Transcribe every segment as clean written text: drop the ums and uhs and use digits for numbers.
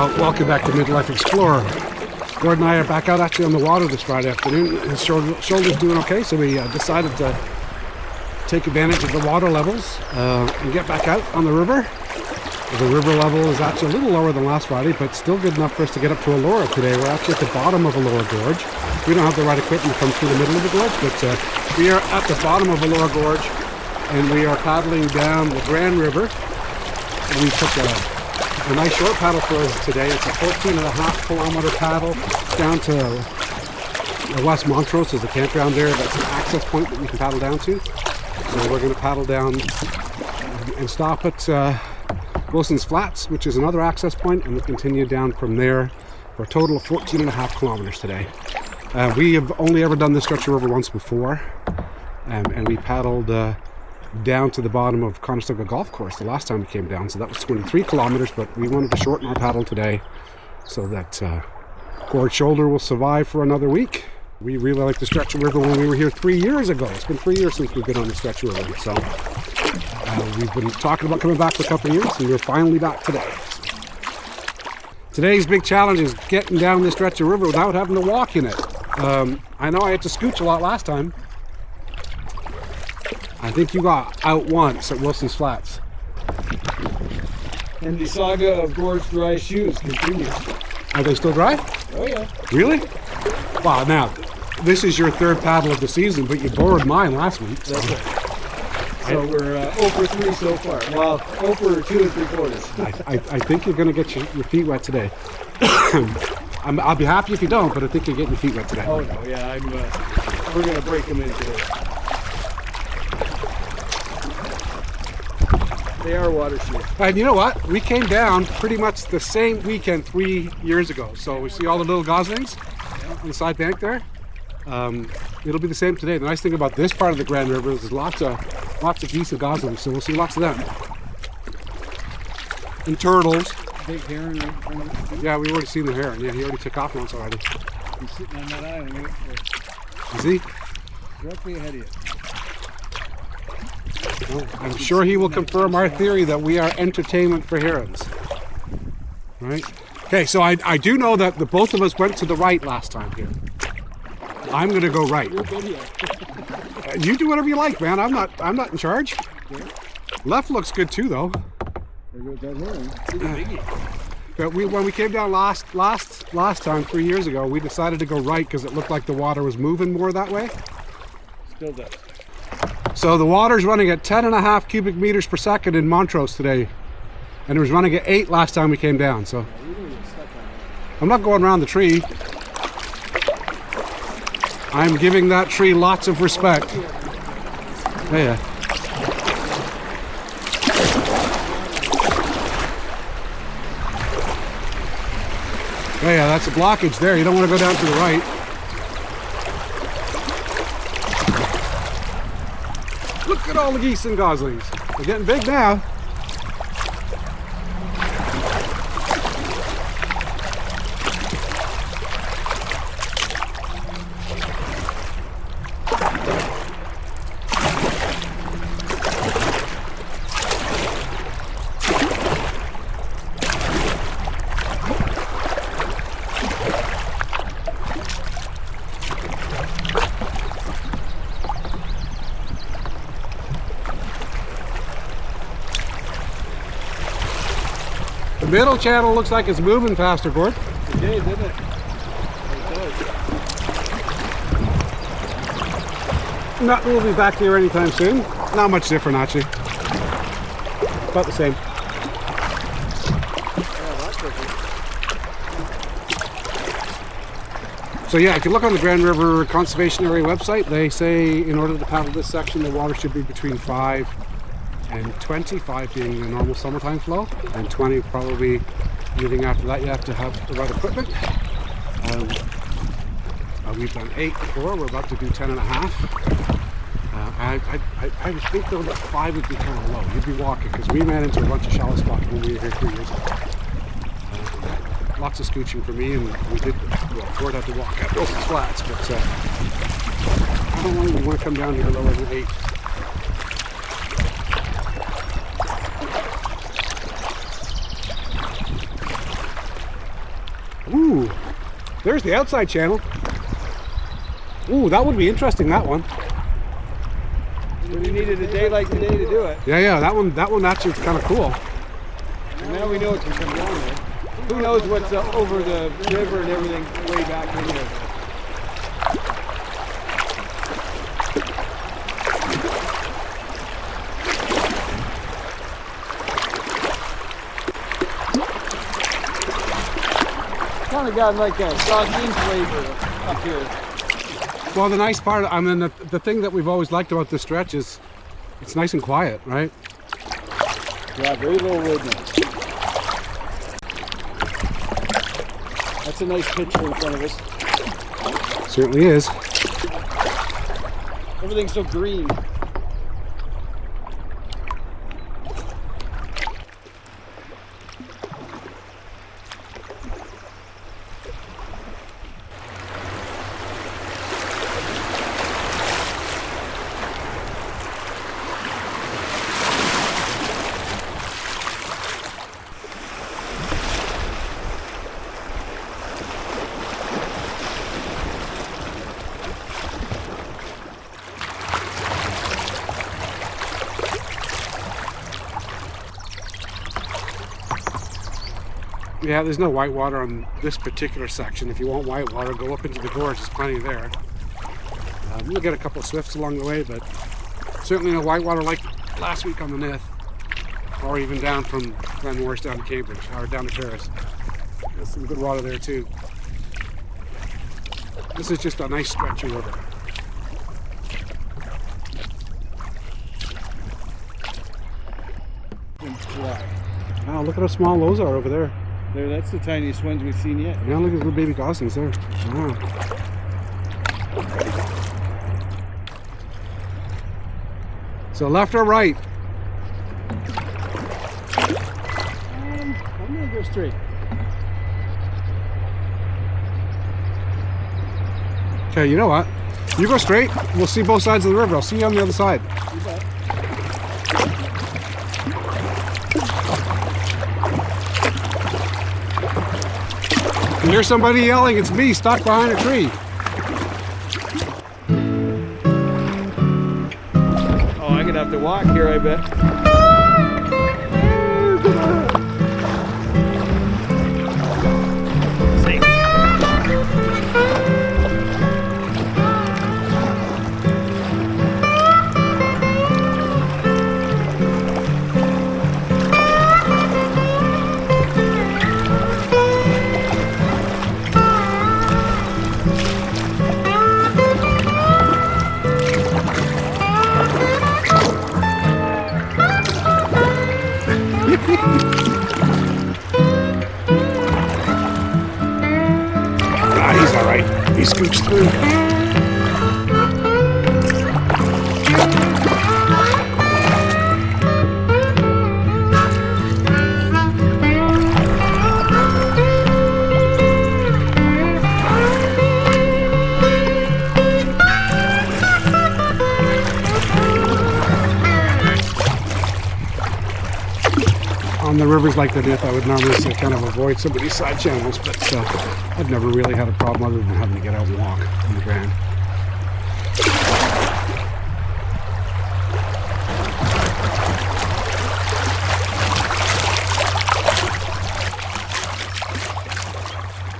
Well, welcome back to Midlife Explorer. Gord and I are back out actually on the water this Friday afternoon. His shoulder's doing okay, so we decided to take advantage of the water levels and get back out on the river. The river level is actually a little lower than last Friday, but still good enough for us to get up to Elora today. We're actually at the bottom of Elora Gorge. We don't have the right equipment to come through the middle of the gorge, but we are at the bottom of Elora Gorge, and we are paddling down the Grand River. And we took a nice short paddle for us today. It's a 14.5 kilometer paddle down to West Montrose. There's a campground there. That's an access point that we can paddle down to. So we're going to paddle down and stop at Wilson's Flats, which is another access point, and we'll continue down from there for a total of 14.5 kilometers today. We have only ever done this stretch of river once before, and we paddled down to the bottom of Conestoga Golf Course the last time we came down, so that was 23 kilometers, but we wanted to shorten our paddle today so that Gord's shoulder will survive for another week. We really liked the stretch of river when we were here 3 years ago. It's been 3 years since we've been on the stretch of river, so we've been talking about coming back for a couple of years, and we're finally back today. Today's big challenge is getting down this stretch of river without having to walk in it. I know I had to scooch a lot last time. I think you got out once at Wilson's Flats. And the saga of Gord's dry shoes continues. Are they still dry? Oh yeah. Really? Wow, now, this is your third paddle of the season, but you borrowed mine last week. So. That's right. So we're 0 for 3 so far. Well, 0 for 2 3/4. I think you're going to get your feet wet today. I'll be happy if you don't, but I think you're getting your feet wet today. Oh no, yeah, we're going to break them in today. They are water shoes. And you know what? We came down pretty much the same weekend 3 years ago. So we see all the little goslings on the side bank there. It'll be the same today. The nice thing about this part of the Grand River is there's lots of geese and goslings, so we'll see lots of them. And turtles. Big heron. Yeah, we've already seen the heron. Yeah, he already took off once already. He's sitting on that island right there. Is he? Directly ahead of you. Well, I'm sure he will confirm our theory that we are entertainment for herons. Right? Okay, so I do know that the both of us went to the right last time here. I'm going to go right. You're good here. You do whatever you like, man. I'm not in charge. Okay. Left looks good too, though. There goes that heron. See the biggie. But when we came down last time 3 years ago, we decided to go right because it looked like the water was moving more that way. Still does. So the water's running at 10.5 cubic meters per second in Montrose today, and it was running at 8 last time we came down. So I'm not going around the tree. I'm giving that tree lots of respect. Yeah. Yeah, that's a blockage there. You don't want to go down to the right. Look at all the geese and goslings. They're getting big now. The middle channel looks like it's moving faster, Gord. It did, didn't it? Not moving back here anytime soon. Not much different, actually. About the same. Yeah, that's different. So yeah, if you look on the Grand River Conservation Area website, they say in order to paddle this section, the water should be between 5 and 20, 5 being the normal summertime flow, and 20 probably anything after that. You have to have the right equipment. We've done 8 before, we're about to do 10.5. I would think though that 5 would be kind of low. You'd be walking, because we ran into a bunch of shallow spots when we were here 3 years ago. Lots of scooching for me, and we did, well, Gord had to walk at Wilson's Flats, but I don't really want to come down here lower than 8. There's the outside channel. Ooh, that would be interesting, that one. We needed a day like today to do it. Yeah, that one actually kind of cool. And now we know it can come down there. Who knows what's over the river and everything way back in here. Kind of got like a sardine flavor up here. Well, the nice part, I mean, the thing that we've always liked about this stretch is it's nice and quiet, right? Yeah, very low road noise. That's a nice picture in front of us. Certainly is. Everything's so green. Yeah, there's no whitewater on this particular section. If you want whitewater, go up into the gorge. There's plenty there. We'll get a couple of swifts along the way, but certainly no whitewater like last week on the Nith, or even down from Glenmorris down to Cambridge, or down to Paris. There's some good water there too. This is just a nice stretchy river. Wow, look at how small those are over there. There, that's the tiniest ones we've seen yet. Yeah, look at the little baby goslings there. Wow. So left or right? I'm gonna go straight. Okay, you know what? You go straight, we'll see both sides of the river. I'll see you on the other side. You bet. You hear somebody yelling, it's me, stuck behind a tree. Oh, I'm gonna have to walk here, I bet. He's all right. He scoots through. On the rivers like the Nith, I would normally say kind of avoid some of these side channels, but I've never really had a problem other than having to get out and walk on the ground.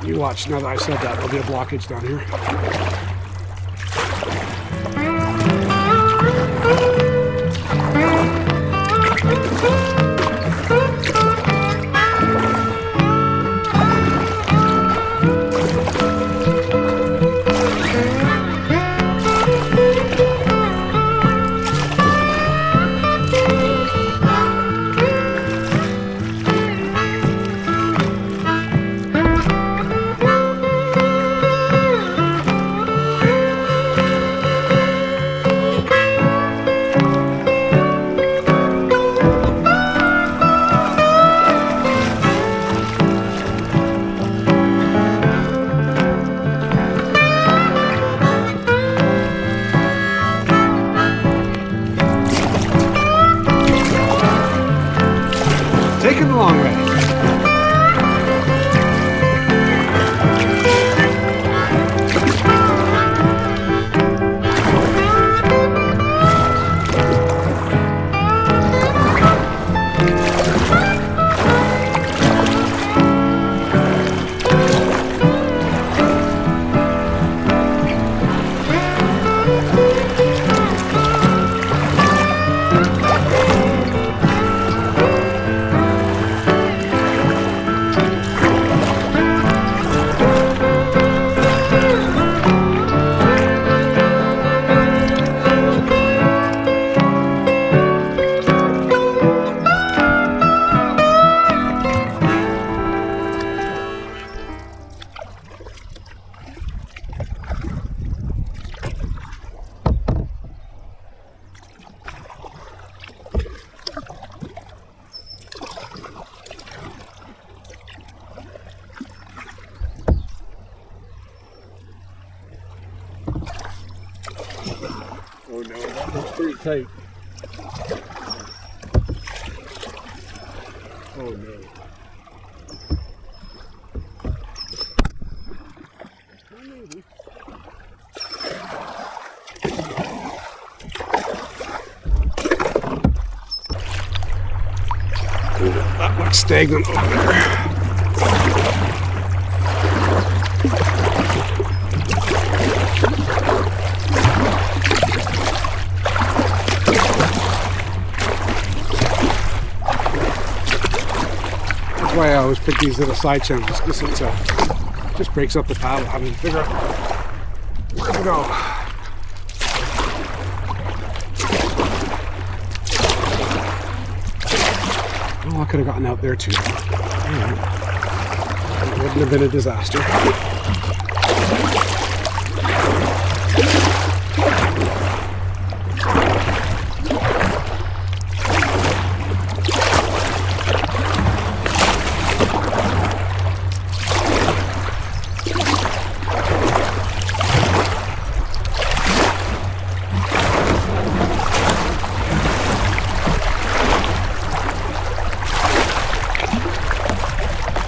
You watch, now that I said that, there'll be a blockage down here. Take it the long way. Oh no, that looks pretty tight. Oh no. Maybe. That looks stagnant over there. That's why I always pick these little side channels, because it just breaks up the paddle, having to figure out where to go. Oh, I could have gotten out there too. Alright. It wouldn't have been a disaster.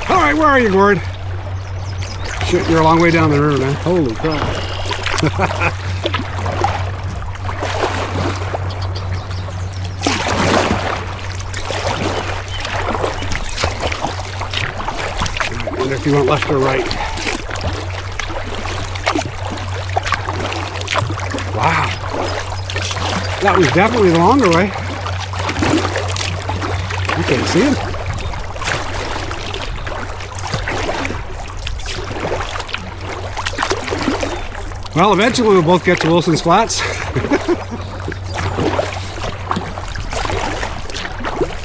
Alright, where are you, Gord? Shit, you're a long way down the river, man. Holy crap. I wonder if you went left or right. Wow. That was definitely the longer way. You can't see him. Well, eventually we'll both get to Wilson's Flats.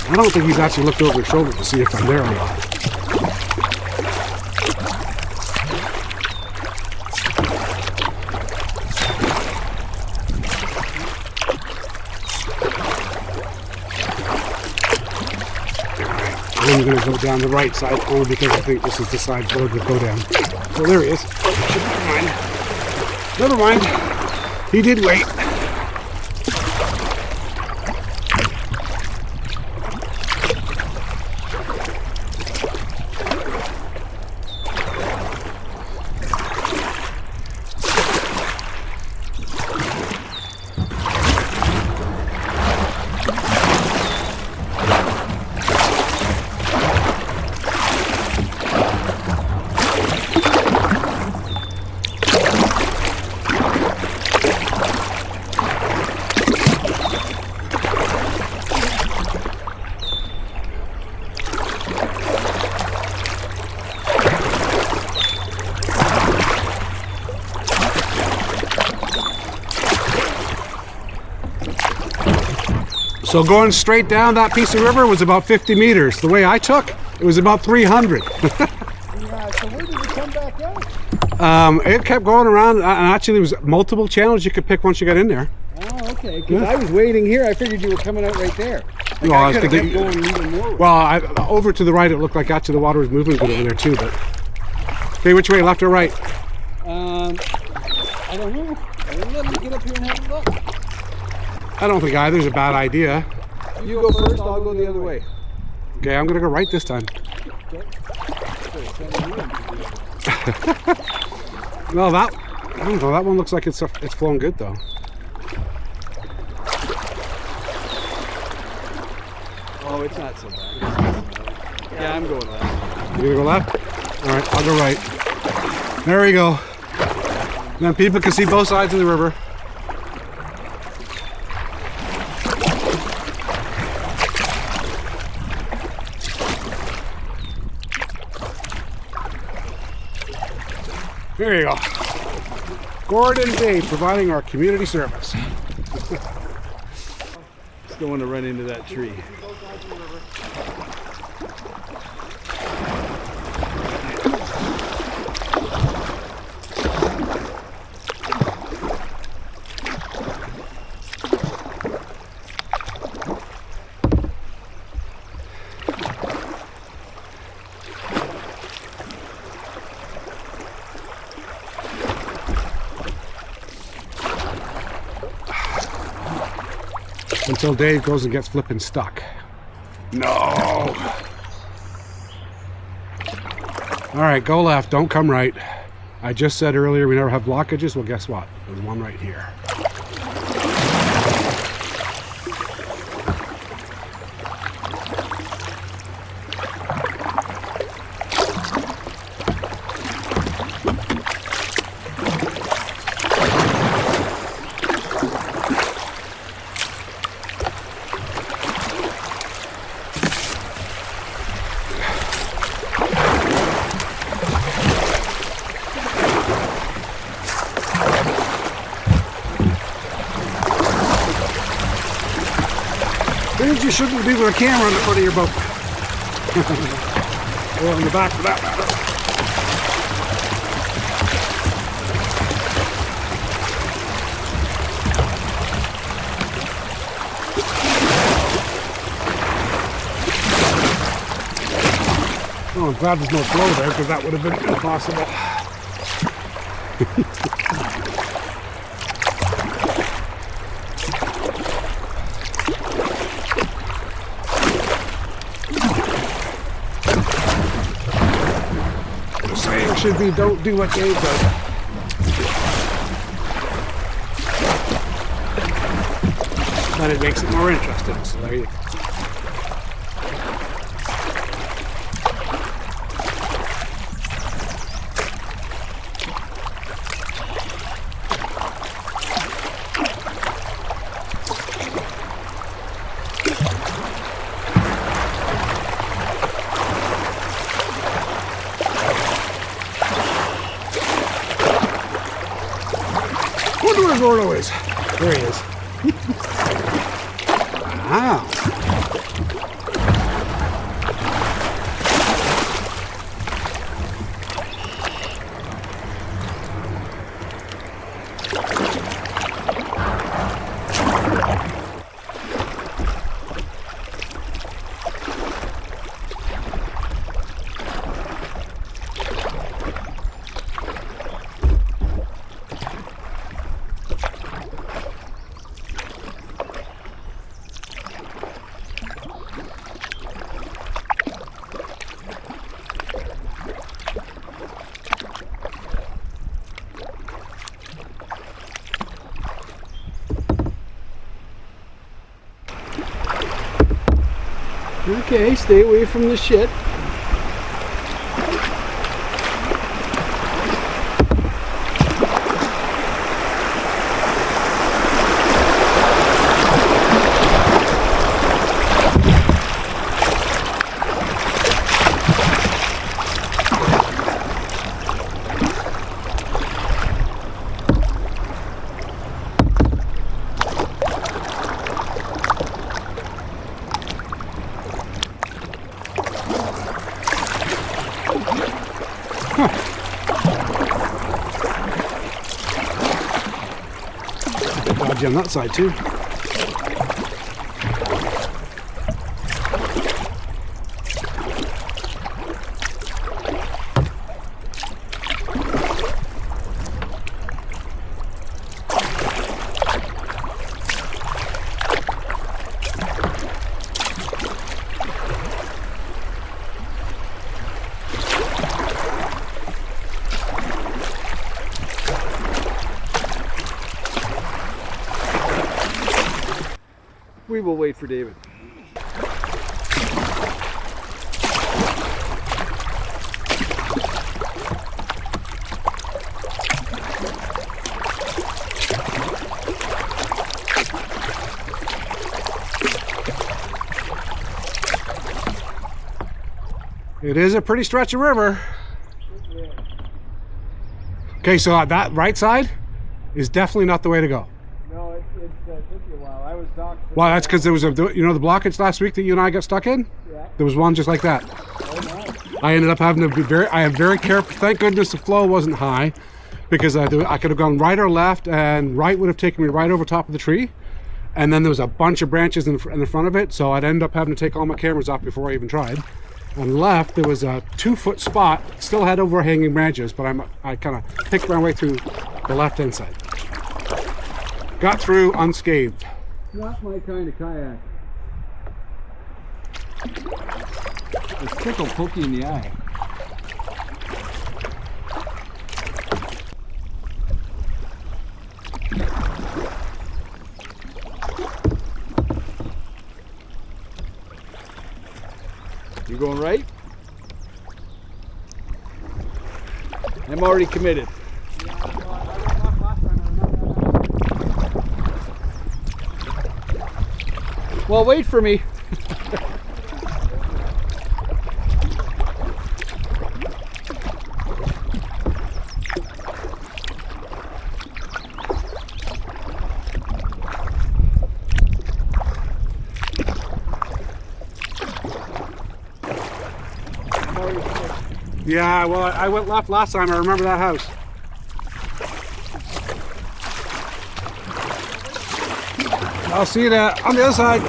I don't think he's actually looked over his shoulder to see if I'm there or not. I'm going to go down the right side only because I think this is the side Gord would go down. Oh, there he is. Never mind. He did wait. So going straight down that piece of river was about 50 meters. The way I took, it was about 300. Yeah, so where did it come back out? It kept going around, and actually there was multiple channels you could pick once you got in there. Oh, okay. Because I was waiting here. I figured you were coming out right there. Like Well, I could have kept going even more. Well, over to the right, it looked like actually the water was moving good over there too. But okay, which way, left or right? I don't know. Let me get up here and have a look. I don't think either's a bad idea. You go first. I'll go the other way. Okay, I'm gonna go right this time. Okay. Well, I don't know. That one looks like it's flowing good though. Oh, it's not so bad. Yeah, I'm going left. You're gonna go left? All right, I'll go right. There we go. Then people can see both sides of the river. There you go. Gord and Dave providing our community service. Just don't want to run into that tree. until Dave goes and gets flipping stuck. No! Alright, go left, don't come right. I just said earlier we never have blockages. Well, guess what? There's one right here. Things you shouldn't do with a camera in the front of your boat. Or on the back for that matter. Oh, I'm glad there's no flow there, because that would have been impossible. Should be don't do what Dave does. But it makes it more interesting. So there you go. Wonder where Gordo is. There he is. Wow. Okay, stay away from the shit. Dodgy on that side too. We will wait for David. It is a pretty stretch of river. Okay, so that right side is definitely not the way to go. No, it took you a while. I was docked. Well, that's because there was a, you know, the blockage last week that you and I got stuck in? Yeah. There was one just like that. Oh, no. I ended up having to be I am very careful. Thank goodness the flow wasn't high, because I could have gone right or left, and right would have taken me right over top of the tree. And then there was a bunch of branches in the front of it, so I'd end up having to take all my cameras off before I even tried. And left, there was a 2-foot spot, still had overhanging branches, but I kind of picked my way through the left-hand side. Got through unscathed. Not my kind of kayak. It's tickle pokey in the eye. You going right? I'm already committed. Yeah, I went left last time, I remember that. Well, wait for me. Yeah, well, I went left last time. I remember that house. I'll see you there on the other side.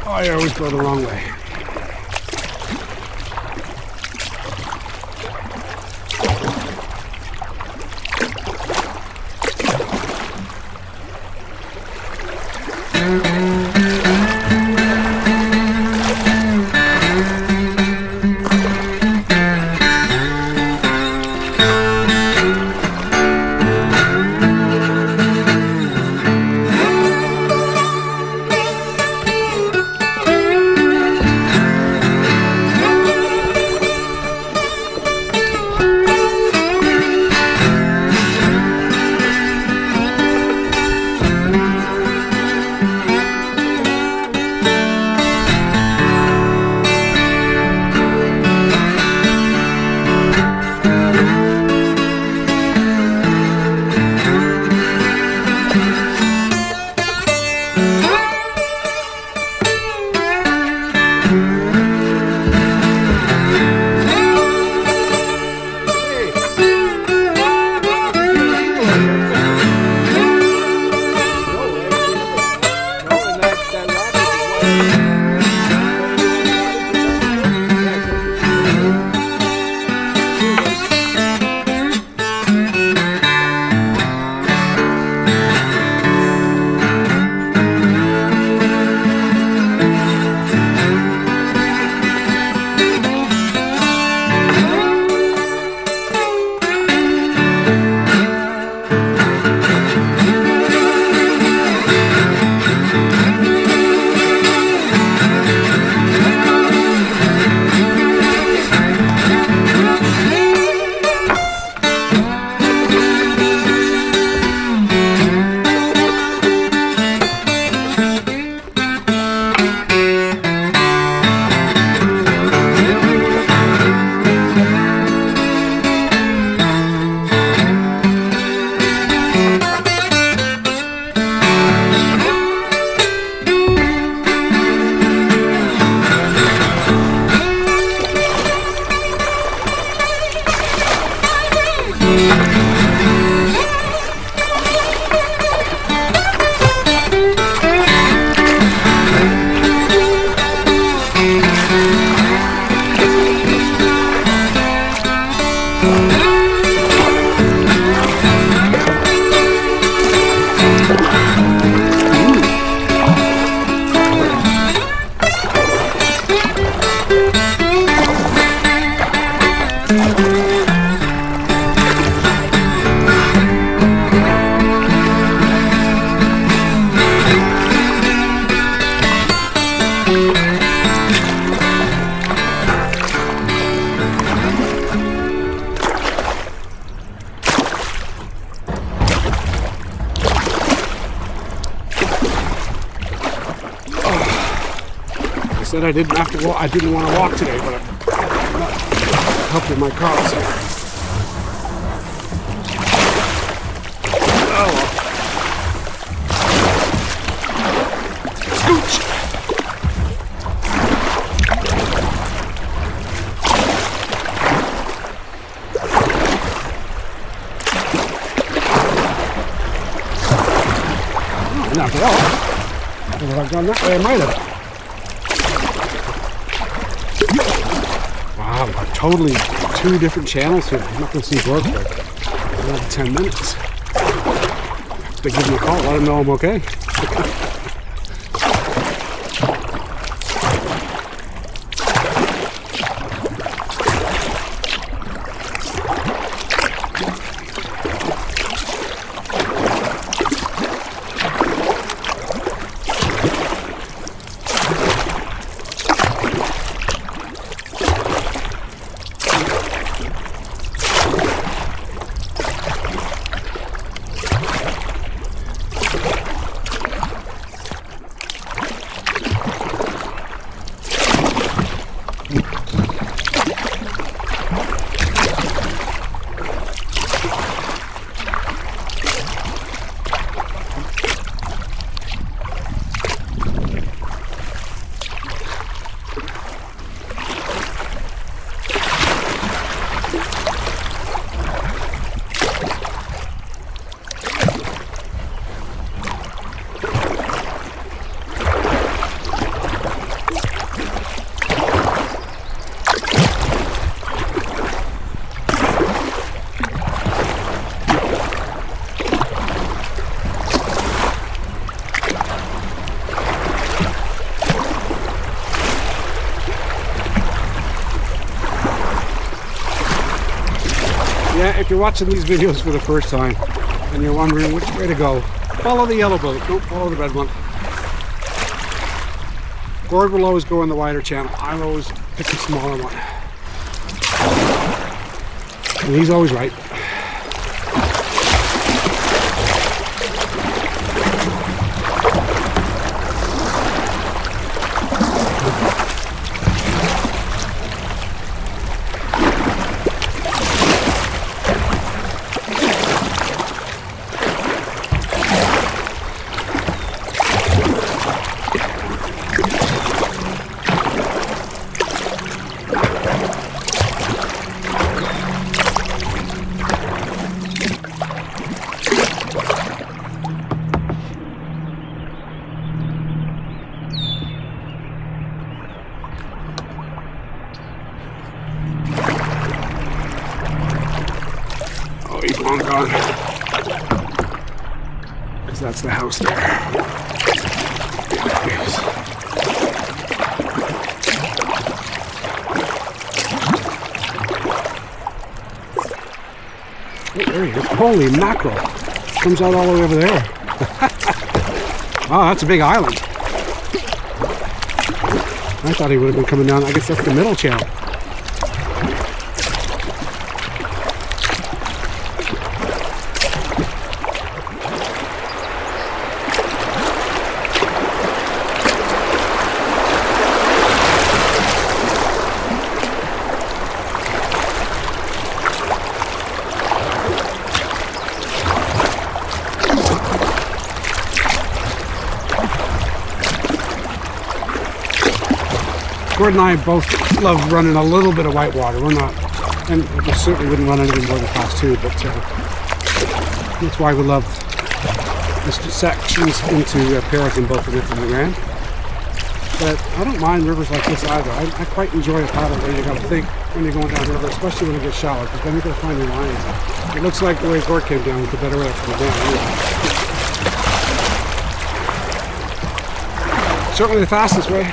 Oh, I always go the wrong way. Said I didn't have to walk. I didn't want to walk today, but I'm not helping my cause here. Oh well. Scooch! Oh, knocked it off. If I'd gone that way, I might have. Wow, we're totally two different channels here. I'm not going to see Gord for another 10 minutes. They give him a call, let him know I'm okay. Yeah, if you're watching these videos for the first time and you're wondering which way to go, follow the yellow boat, don't follow the red one. Gord will always go in the wider channel. I'll always pick the smaller one. And he's always right. He's long gone. Because that's the house there. Oh, there he is. Holy mackerel. Comes out all the way over there. Wow, that's a big island. I thought he would have been coming down. I guess that's the middle channel. Gord and I both love running a little bit of whitewater. We're not, and we certainly wouldn't run anything more than class 2, but that's why we love the sections into Paris and both of it from the Grand. But I don't mind rivers like this either. I quite enjoy a paddle where you got to think when you're going down the river, especially when it gets shallow, because then you got to find your lines. It looks like the way Gord came down with the better way to come down. Anyway. Certainly the fastest way.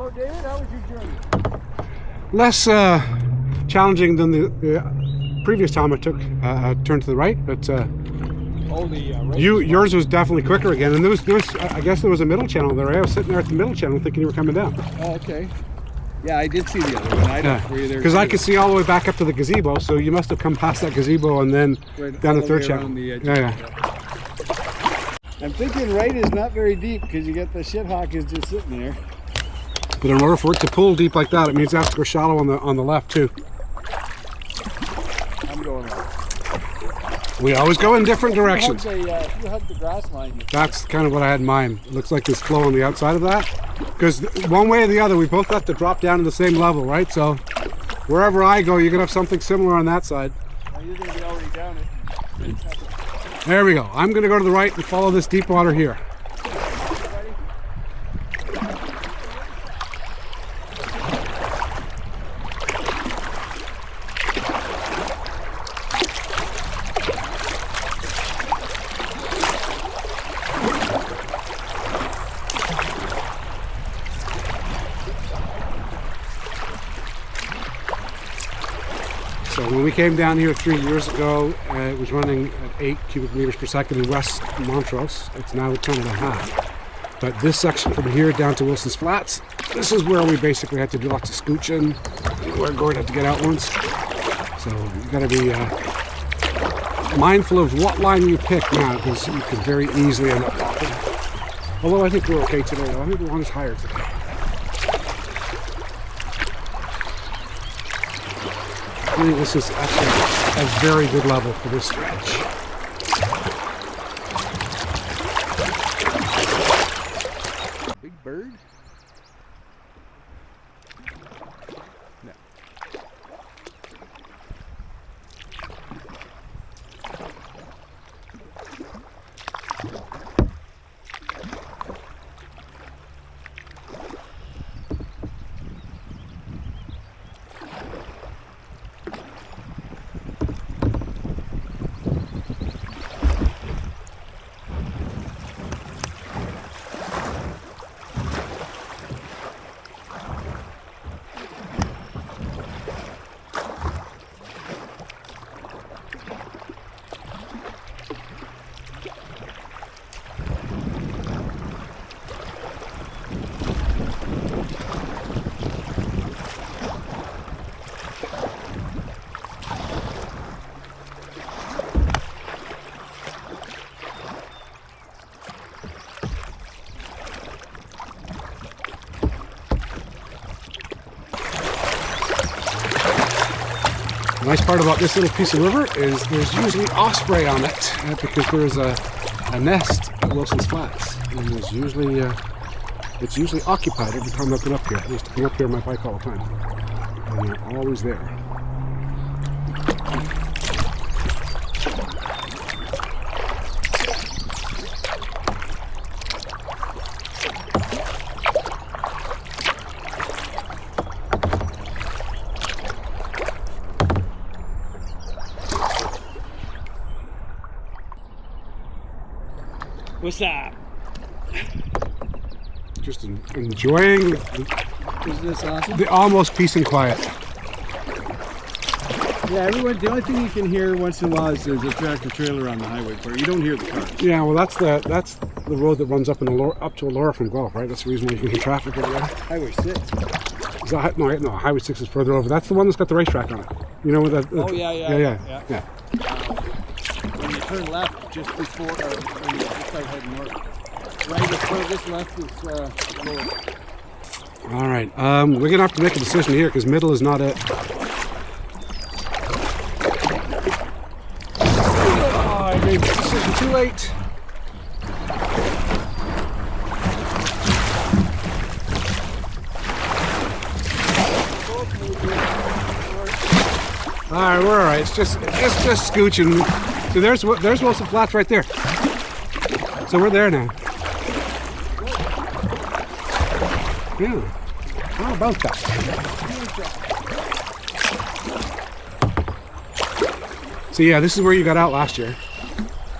Hello, David. How was your journey? Less challenging than the previous time I took a turn to the right, but yours was definitely quicker again. And there was I guess there was a middle channel there. I was sitting there at the middle channel thinking you were coming down. Oh, okay. Yeah, I did see the other one. I don't know. Because I could see all the way back up to the gazebo, so you must have come past that gazebo and then down the third channel. I'm thinking right is not very deep because you got the shithawk is just sitting there. But in order for it to pull deep like that, it means it has to go shallow on the left too. I'm going left. We always go in different directions. You hug the grass line. That's kind of what I had in mind. It looks like there's flow on the outside of that. Because one way or the other, we both have to drop down to the same level, right? So wherever I go, you're going to have something similar on that side. Well, you're going to be already down it. There we go. I'm going to go to the right and follow this deep water here. So when we came down here 3 years ago, it was running at 8 cubic meters per second in West Montrose. It's now at 10.5. But this section from here down to Wilson's Flats, this is where we basically had to do lots of scooching, where Gord had to get out once. So you've got to be mindful of what line you pick now, because you can very easily end up popping. Although I think we're okay today, though. I think the one is higher today. I think this is actually a very good level for this stretch. Big bird? No. The nice part about this little piece of river is there's usually osprey on it because there's a nest at Wilson's Flats, and there's usually it's usually occupied every time I've been up here. I used to come up here on my bike all the time, and they're always there. What's up? Just enjoying Is this awesome? the almost peace and quiet. Yeah, everyone. The only thing you can hear once in a while is there's a tractor trailer on the highway, but you don't hear the cars. Yeah, well, that's the road that runs up to Elora from Guelph, right? That's the reason why you can hear traffic over there. Highway 6. Is that, no, Highway 6 is further over. That's the one that's got the racetrack on it. You know where that? Oh yeah. Yeah. When you turn left just before, when you start heading north, right before this left is lower. All right, we're gonna have to make a decision here because middle is not it. Oh, I made the decision too late. All right, we're all right. It's just scooching. So there's Wilson Flats right there. So we're there now. Yeah. How about that? So yeah, this is where you got out last year.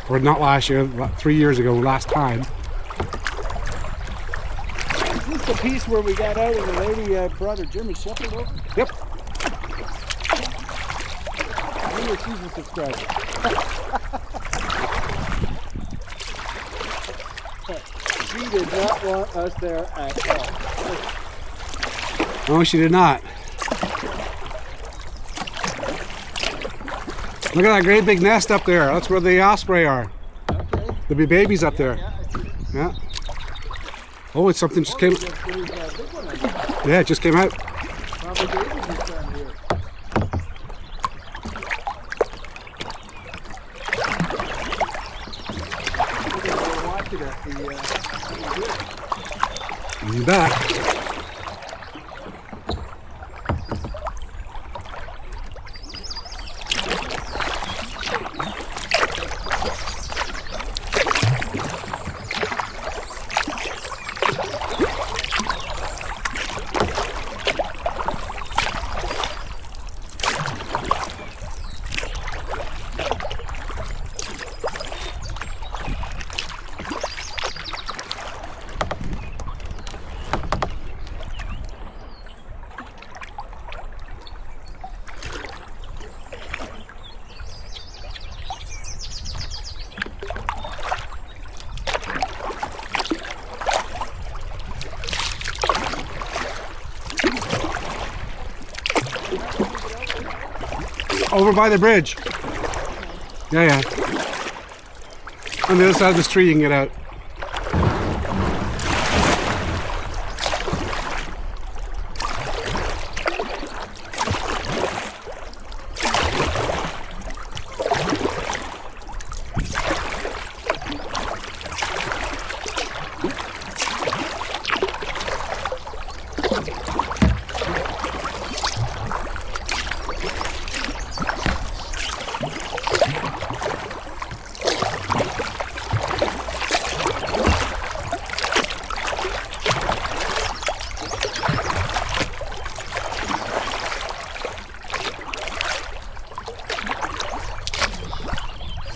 Or not last year, 3 years ago, last time. Is this the piece where we got out and the lady brought her German Shepherd over? Yep. Maybe she's a subscriber. She did not want us there at all. No, she did not. Look at that great big nest up there. That's where the osprey are. Okay. There'll be babies up there. Yeah, I see. Yeah. Oh, it's something just came. There's a big one on there. Yeah, it just came out. Probably babies just down here. We're watching at the He's back. Over by the bridge. Yeah. On the other side of this tree you can get out.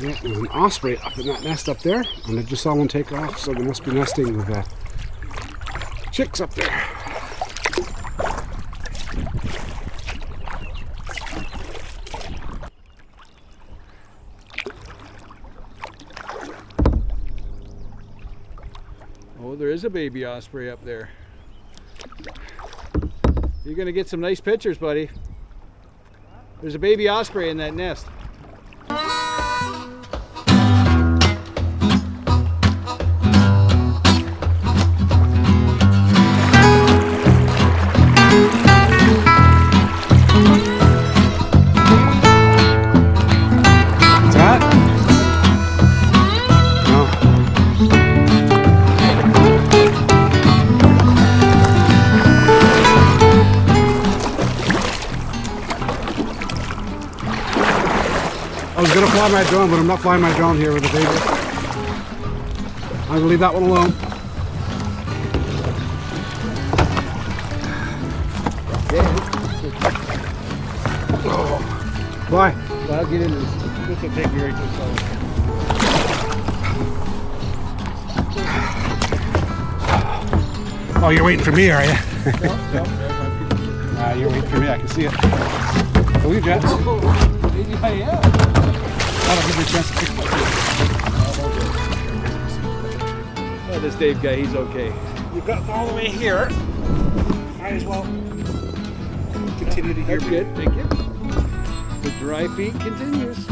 Yeah, there's an osprey up in that nest up there, and I just saw one take off, so they must be nesting with chicks up there. Oh, there is a baby osprey up there. You're gonna get some nice pictures, buddy. There's a baby osprey in that nest. I was gonna fly my drone, but I'm not flying my drone here with the baby. I'm gonna leave that one alone. Oh. Why? Well, I'll get into this. This will take me right to the phone. Oh, you're waiting for me, are you? No. You're waiting for me. I can see it. Go you, Jets. Maybe I am. That'll give you a chance to pick my Oh, this Dave guy, he's okay. You got all the way here. Might as well continue to hear That's me. good, thank you. The dry feet continues.